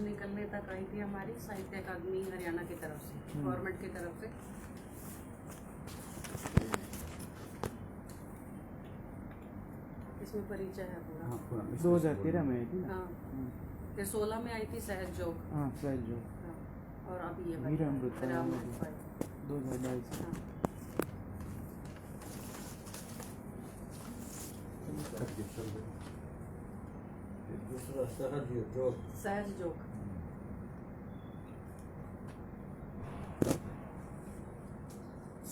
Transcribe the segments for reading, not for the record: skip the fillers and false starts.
निकलने तक आई थी हमारी साहित्य अकादमी हरियाणा की तरफ से, गवर्नमेंट की तरफ से। इसमें परिचय है पूरा। 2013 में आई थी ना? हाँ, फिर 16 में आई थी सहज जोग। हाँ, सहज जोग। हाँ, और अभी ये वीर अमृत 2022। 2022। हाँ। सहज जोग।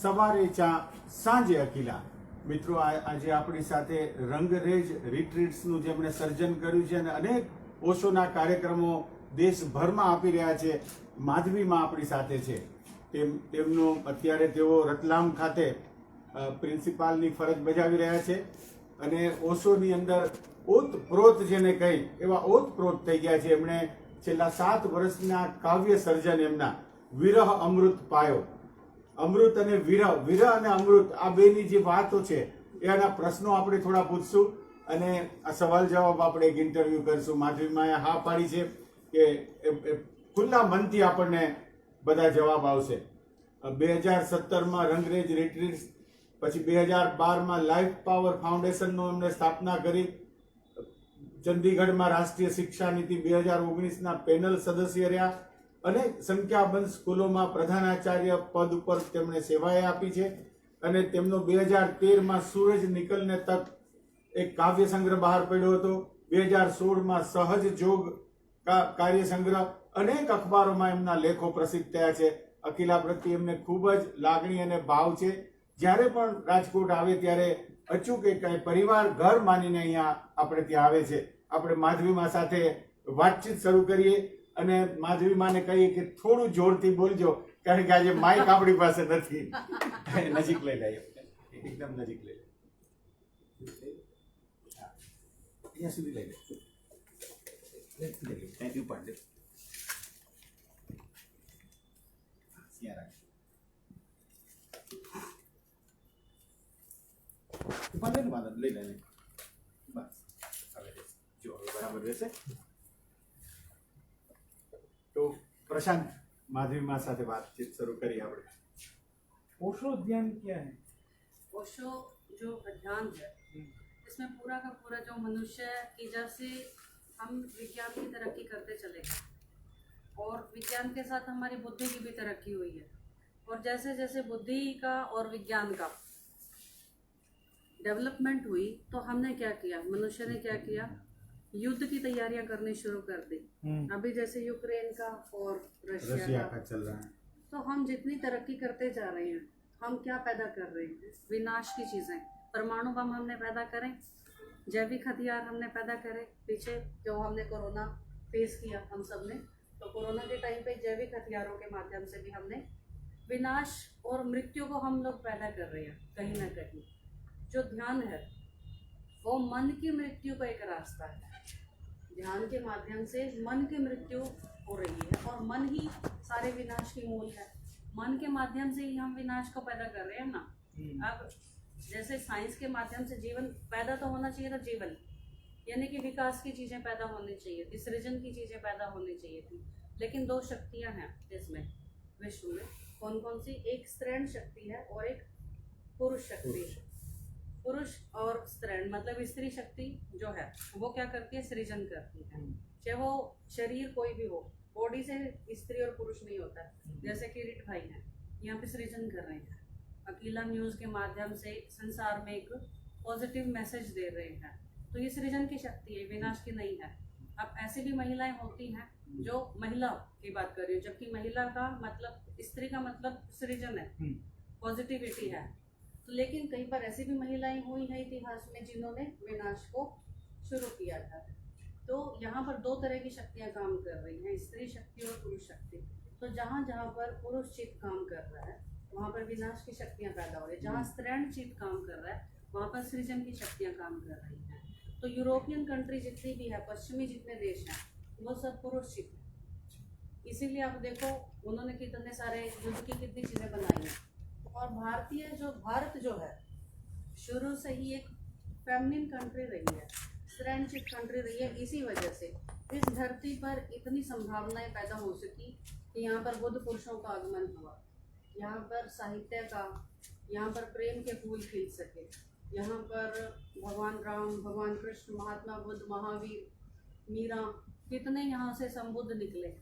સવારે ચા સાંજે અકીલા મિત્રો આજે આપણી સાથે રંગરેજ રિટ્રીટ્સનું જેમણે સર્જન કર્યું છે અને અનેક ઓશોના કાર્યક્રમો દેશભરમાં આપી રહ્યા છે માધવીમાં આપણી સાથે છે તેમનું અત્યારે તેઓ રતલામ ખાતે પ્રિન્સિપાલની ફરજ બજાવી રહ્યા છે અને ઓશોની અંદર ઓતપ્રોત જેને કહી એવા ઓતપ્રોત થઈ ગયા છે એમણે છેલ્લા 7 વર્ષના કાવ્ય સર્જન એમના વિરહ અમૃત પાયો અમૃત અને વિરહ અને અમૃત આ બેની જે વાતો છે એના પ્રશ્નો આપણે થોડા પૂછશું અને આ સવાલ જવાબ આપણે એક ઇન્ટરવ્યુ કરીશું માધવીમાએ હા પાડી છે કે ખુલ્લા મનથી આપણને બધા જવાબ આવશે 2017માં રંગરેજ રિટ્રીટ્સ પછી 2012માં લાઈફ પાવર ફાઉન્ડેશનનો એમણે સ્થાપના કરી ચંદીગઢમાં રાષ્ટ્રીય શિક્ષા નીતિ 2019ના પેનલ સદસ્ય રહ્યા અને સંખ્યાબંધ સ્કૂલોમાં પ્રધાનાચાર્ય પદ ઉપર તેમણે સેવાએ આપી છે અને તેમનો 2013માં સૂરજ નિકલને તક એક કાવ્ય સંગ્રહ બહાર પડ્યો હતો 2016માં સહજ જોગ કાર્ય સંગ્રહ અનેક અખબારોમાં એમના લેખો પ્રસિદ્ધ થયા છે અકીલા પ્રત્યે એમને ખૂબ જ લાગણી અને ભાવ છે જ્યારે પણ રાજકોટ આવે ત્યારે અચૂક એક પરિવાર ઘર માનીને અહીંયા આપણે ત્યાં આવે છે આપણે માધવીમા સાથે વાતચીત શરૂ કરીએ અને માધવીમાને કહીએ કે થોડું જોરથી બોલજો કારણ કે આજે માઇક આપણી પાસે નથી નજીક લઈ લઈએ એકદમ નજીક લઈ લે અહીંયા સુધી લઈ લે થેન્ક યુ પાંડે પાંડે નું વાંધો લઈ લે બસ હવે જો બરાબર રહેશે तो प्रशांत माधवीमा साथे बातचीत शुरू करिए આપણે ओशो ध्यान क्या है? ओशो जो अध्ययन है इसमें पूरा का पूरा जो मनुष्य की जैसे हम विज्ञान की तरक्की करते चले गए और विज्ञान के साथ हमारी बुद्धि की भी तरक्की हुई है और जैसे जैसे बुद्धि का और विज्ञान का डेवलपमेंट हुई तो हमने क्या किया, मनुष्य ने क्या किया, युद्ध की तैयारियां करनी शुरू कर दी। अभी जैसे यूक्रेन का और रशिया का चल रहा है तो हम जितनी तरक्की करते जा रहे हैं हम क्या पैदा कर रहे हैं, विनाश की चीजें। परमाणु बम हमने पैदा करें, जैविक हथियार हमने पैदा करे। पीछे जो हमने कोरोना फेस किया हम सब ने, तो कोरोना के टाइम पे जैविक हथियारों के माध्यम से भी हमने विनाश और मृत्यु को हम लोग पैदा कर रहे हैं कहीं ना कहीं। जो ध्यान है वो मन की मृत्यु का एक रास्ता है। ध्यान के माध्यम से मन की मृत्यु हो रही है और मन ही सारे विनाश की मूल है। मन के माध्यम से ही हम विनाश को पैदा कर रहे हैं ना। अब जैसे साइंस के माध्यम से जीवन पैदा तो होना चाहिए था, जीवन यानी कि विकास की चीजें पैदा होनी चाहिए थी, सृजन की चीजें पैदा होनी चाहिए थी, लेकिन 2 शक्तियां हैं इसमें विश्व में। कौन कौन सी? एक स्त्रीण शक्ति है और एक पुरुष शक्ति है। पुरुष और स्त्रीण मतलब स्त्री शक्ति जो है वो क्या करती है, सृजन करती है। चाहे वो शरीर कोई भी हो, बॉडी से स्त्री और पुरुष नहीं होता है। जैसे किरीट भाई हैं यहाँ पे सृजन कर रहे हैं, अकीला न्यूज के माध्यम से संसार में एक पॉजिटिव मैसेज दे रहे हैं, तो ये सृजन की शक्ति है, विनाश की नहीं है। अब ऐसी भी महिलाएं होती हैं जो महिला की बात कर रही हूँ, जबकि महिला का मतलब, स्त्री का मतलब सृजन है, पॉजिटिविटी है। तो लेकिन कई बार ऐसी भी महिलाएं हुई हैं इतिहास में जिन्होंने विनाश को शुरू किया था। तो यहाँ पर 2 तरह की शक्तियाँ काम कर रही हैं, स्त्री शक्ति और पुरुष शक्ति। तो जहाँ जहाँ पर पुरुष चित्त काम कर रहा है वहाँ पर विनाश की शक्तियाँ पैदा हो रही है, जहाँ स्त्रीण चित्त काम कर रहा है वहाँ पर सृजन की शक्तियाँ काम कर रही हैं। तो यूरोपियन कंट्री जितनी भी है, पश्चिमी जितने देश हैं, वो सब पुरुष चित्त है। इसीलिए आप देखो उन्होंने कितने सारे युद्ध की कितनी चीज़ें बनाई हैं। और भारत जो है शुरू से ही एक फेमिनिन कंट्री रही है, स्त्रीण चित्त कंट्री रही है, इसी वजह से इस धरती पर इतनी संभावनाएं पैदा हो सकी कि यहाँ पर बुद्ध पुरुषों का आगमन हुआ, यहाँ पर साहित्य का, यहाँ पर प्रेम के फूल खिल सके, यहाँ पर भगवान राम, भगवान कृष्ण, महात्मा बुद्ध, महावीर, मीरा, कितने यहाँ से संबुद्ध निकले।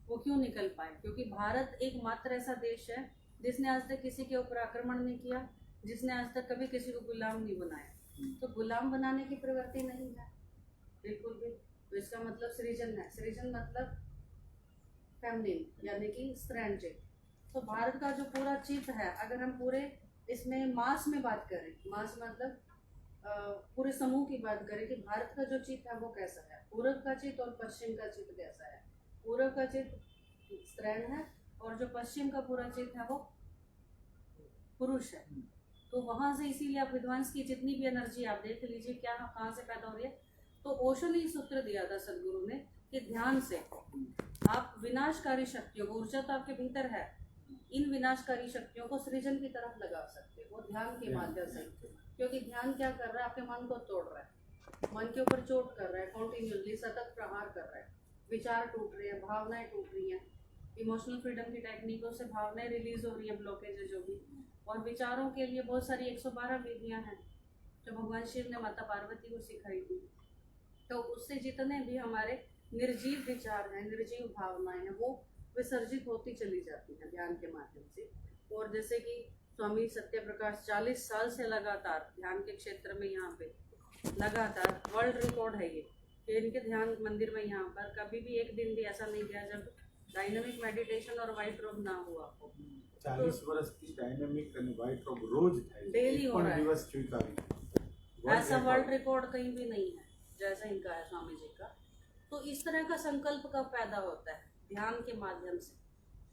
वो क्यों निकल पाए? क्योंकि भारत एकमात्र ऐसा देश है जिसने आज तक किसी के ऊपर आक्रमण नहीं किया, जिसने आज तक कभी किसी को गुलाम नहीं बनाया। तो गुलाम बनाने की प्रवृत्ति नहीं है बिल्कुल भी। तो इसका मतलब सृजन है। सृजन मतलब फेमिनिन, यानी कि स्त्रैणचित। तो भारत का जो पूरा चित्त है, अगर हम पूरे इसमें मास में बात करें, मास मतलब पूरे समूह की बात करें कि भारत का जो चित्त है वो कैसा है, पूर्व का चित्त और पश्चिम का चित्त कैसा है। पूर्व का चित्त स्त्रैण है और जो पश्चिम का पूरा चित्त है वो पुरुष है। तो वहां से इसीलिए आप विद्वांस की जितनी भी एनर्जी आप देख लीजिए क्या कहाँ से पैदा हो रही है। तो ओशो ने सूत्र दिया था सदगुरु ने कि ध्यान से आप विनाशकारी शक्तियों को, ऊर्जा तो आपके भीतर है, इन विनाशकारी शक्तियों को सृजन की तरफ लगा सकते हो ध्यान के माध्यम से। क्योंकि ध्यान क्या कर रहा है? आपके मन को तोड़ रहा है, मन के ऊपर चोट कर रहा है, कॉन्टिन्यूसली सतत प्रहार कर रहा है। विचार टूट रहे हैं, भावनाएं टूट रही हैं। इमोशनल फ्रीडम की टेक्निकों से भावनाएं रिलीज हो रही है, ब्लॉकेज है जो भी। और विचारों के लिए बहुत सारी 112 विधियां हैं जो भगवान शिव ने माता पार्वती को सिखाई थी। तो उससे जितने भी हमारे निर्जीव विचार हैं, निर्जीव भावनाएं हैं, वो विसर्जित होती चली जाती हैं ध्यान के माध्यम से। और जैसे कि स्वामी सत्य प्रकाश 40 साल से लगातार ध्यान के क्षेत्र में यहाँ पे लगातार वर्ल्ड रिकॉर्ड है ये कि इनके ध्यान मंदिर में यहाँ पर कभी भी एक दिन भी ऐसा नहीं गया जब डायनामिक मेडिटेशन और व्हाइट रोब ना हुआ हो। 40 વર્ષથી ડાયનામિક અને વ્હાઇટ રોબ રોજ થાય છે, Daily એક हो પણ रहा है। દિવસ સ્વીકારી ऐसा वर्ल्ड रिकॉर्ड कहीं भी नहीं है जैसा इनका है स्वामी जी का। तो इस तरह का संकल्प कब पैदा होता है? ध्यान के माध्यम से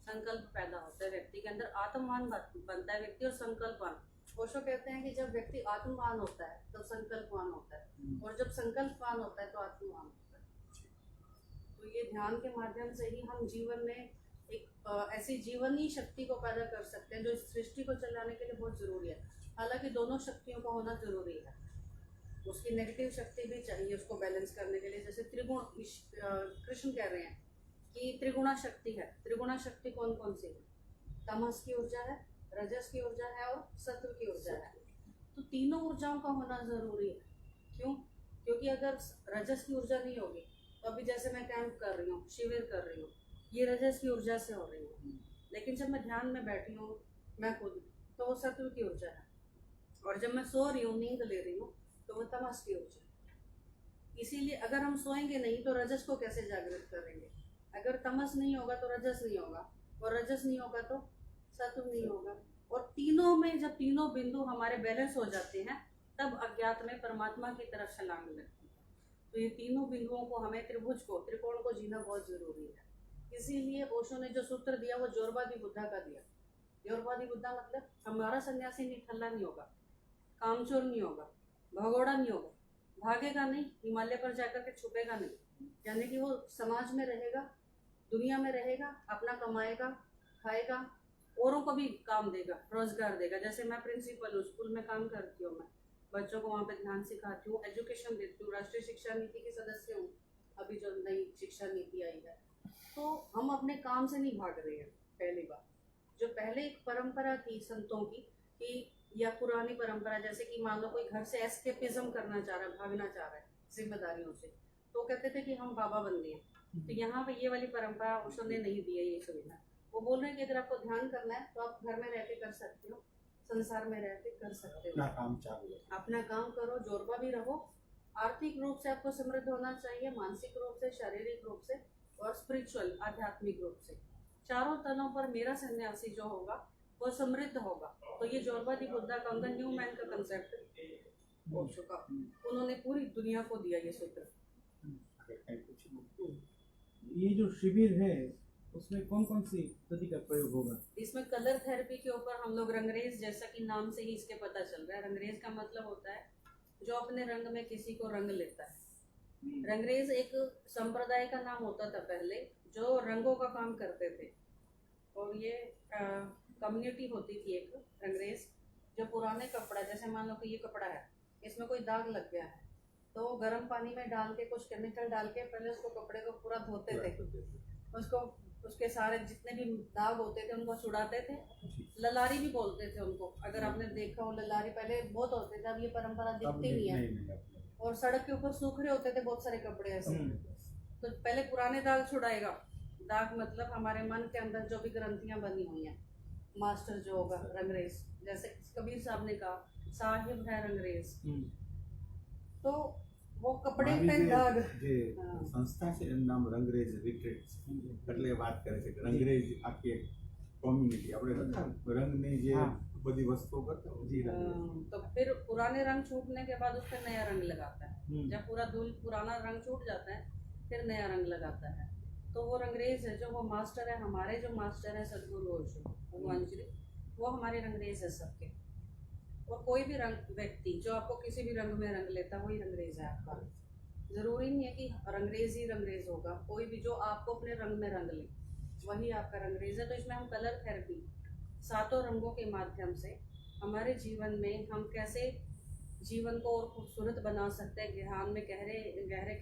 संकल्प पैदा होता है, व्यक्ति के अंदर आत्मवान बनता है व्यक्ति और संकल्पवान। ओशो कहते हैं कि जब व्यक्ति आत्मवान होता है तो संकल्पवान होता है, और जब संकल्पवान होता है तो आत्मवान होता है। तो ये ध्यान के माध्यम से ही हम जीवन में एक ऐसी जीवनी शक्ति को पैदा कर सकते हैं जो इस सृष्टि को चलाने के लिए बहुत जरूरी है। हालांकि दोनों शक्तियों का होना जरूरी है, उसकी नेगेटिव शक्ति भी चाहिए उसको बैलेंस करने के लिए। जैसे त्रिगुण, कृष्ण कह रहे हैं कि त्रिगुणा शक्ति है। त्रिगुणा शक्ति कौन कौन सी है? तमस की ऊर्जा है, रजस की ऊर्जा है और सत्व की ऊर्जा है। तो तीनों ऊर्जाओं का होना जरूरी है। क्यों? क्योंकि अगर रजस की ऊर्जा नहीं होगी तो अभी जैसे मैं कैंप कर रही हूँ, शिविर कर रही हूँ, ये रजस की ऊर्जा से हो रही है। लेकिन जब मैं ध्यान में बैठी हूँ मैं खुद, तो वो सत्व की ऊर्जा है। और जब मैं सो रही हूँ, नींद ले रही हूँ, तो वो तमस की ऊर्जा है। इसीलिए अगर हम सोएंगे नहीं तो रजस को कैसे जागृत करेंगे? अगर तमस नहीं होगा तो रजस नहीं होगा, और रजस नहीं होगा तो सत्व नहीं होगा। और तीनों में जब तीनों बिंदु हमारे बैलेंस हो जाते हैं तब अज्ञात में परमात्मा की तरफ छलांग लगती है। तो ये तीनों बिंदुओं को, हमें त्रिभुज को, त्रिकोण को जीना बहुत जरूरी है। इसीलिए ओशो ने जो सूत्र दिया वो जोरबादी बुद्धा का दिया। जोरबादी बुद्धा मतलब हमारा सन्यासी निठल्ला नहीं होगा, कामचोर नहीं होगा, भगोड़ा नहीं होगा, भागेगा नहीं, हिमालय पर जाकर के छुपेगा नहीं। यानी कि वो समाज में रहेगा, दुनिया में रहेगा, अपना कमाएगा, खाएगा, औरों को भी काम देगा, रोजगार देगा। जैसे मैं प्रिंसिपल हूँ, स्कूल में काम करती हूँ, मैं बच्चों को वहाँ पे ध्यान सिखाती हूँ, एजुकेशन देती हूँ, राष्ट्रीय शिक्षा नीति की सदस्य हूँ, अभी जो नई शिक्षा नीति आई है। तो हम अपने काम से नहीं भाग रहे हैं। पहली बात, जो पहले एक परंपरा थी संतों की कि, या पुरानी परंपरा, जैसे कि मान लो कोई घर से एस्केपिज्म करना चाह रहा है, भागना चाह रहा है जिम्मेदारियों से, तो कहते थे कि हम बाबा बन गए। तो यहाँ पे ये वाली परंपरा ओशो ने नहीं दी है ये सुविधा। वो बोल रहे हैं कि अगर आपको ध्यान करना है तो आप घर में रह के कर सकते हो, संसार में रह के कर सकते हो, अपना काम चालू है। अपना काम करो, जोरबा भी रहो। आर्थिक रूप से आपको समृद्ध होना चाहिए, मानसिक रूप से, शारीरिक रूप से और स्पिरिचुअल, आध्यात्मिक रूप से। चारों तलों पर मेरा सन्यासी जो होगा वो समृद्ध होगा। तो ये जोरबादी बुद्धा का, उनका न्यू मैन का कंसेप्ट ओशो का, उन्होंने पूरी दुनिया को दिया ये सूत्र। अगर कहीं पूछूं, ये जो शिविर है उसमें कौन कौन सी पद्धति का प्रयोग होगा? इसमें कलर थेरेपी के ऊपर हम लोग रंगरेज, जैसा कि नाम से ही इसके पता चल रहा है, रंगरेज का मतलब होता है जो अपने रंग में किसी को रंग लेता है। रंगरेज एक संप्रदाय का नाम होता था पहले, जो रंगों का काम करते थे। और ये कम्युनिटी होती थी एक रंगरेज, जो पुराने कपड़ा, जैसे मान लो कि ये कपड़ा है, इसमें कोई दाग लग गया है तो वो गर्म पानी में डाल के कुछ केमिकल डाल के पहले उसको कपड़े को पूरा धोते थे, उसको उसके सारे जितने भी दाग होते थे उनको छुड़ाते थे। ललारी भी बोलते थे उनको, अगर आपने देखा हो ललारी पहले बहुत होते थे, अब ये परंपरा दिखती नहीं है। और सड़क के ऊपर सूख रहे होते थे बहुत सारे कपड़े ऐसे। तो पहले पुराने दाग छुड़ाएगा, दाग मतलब हमारे मन के अंदर जो भी ग्रंथियां बनी हुई हैं, मास्टर जो होगा रंगरेज, जैसे कबीर साहब ने कहा साहिब है रंगरेज, तो वो कपड़े पे दाग। જે સંસ્થા છે એનું નામ રંગરેજ રિટ્રીટ્સ, એટલે વાત કરે છે કે રંગરેજ આખી એક કોમ્યુનિટી આપણે રંગની જે બધી વસ્તુઓ કરતા હોય જી રંગરેજ। तो फिर पुराने रंग छूटने के बाद उस पर नया रंग लगाता है। जब पूरा धूल पुराना रंग छूट जाता है फिर नया रंग लगाता है। तो वो रंगरेज है, जो वो मास्टर है, हमारे जो मास्टर है सदगुरु ओशो भगवान श्री, वो हमारे रंगरेज है सबके। और कोई भी रंग व्यक्ति जो आपको किसी भी रंग में रंग लेता है वही रंगरेज है आपका। जरूरी नहीं है कि रंगरेज ही रंगरेज होगा, कोई भी जो आपको अपने रंग में रंग ले वही आपका रंगरेज है। तो इसमें हम कलर थेरेपी 7 रंगों के माध्यम से हमारे जीवन में हम कैसे जीवन को और खूबसूरत बना सकते हैं, ज्ञान में गहरे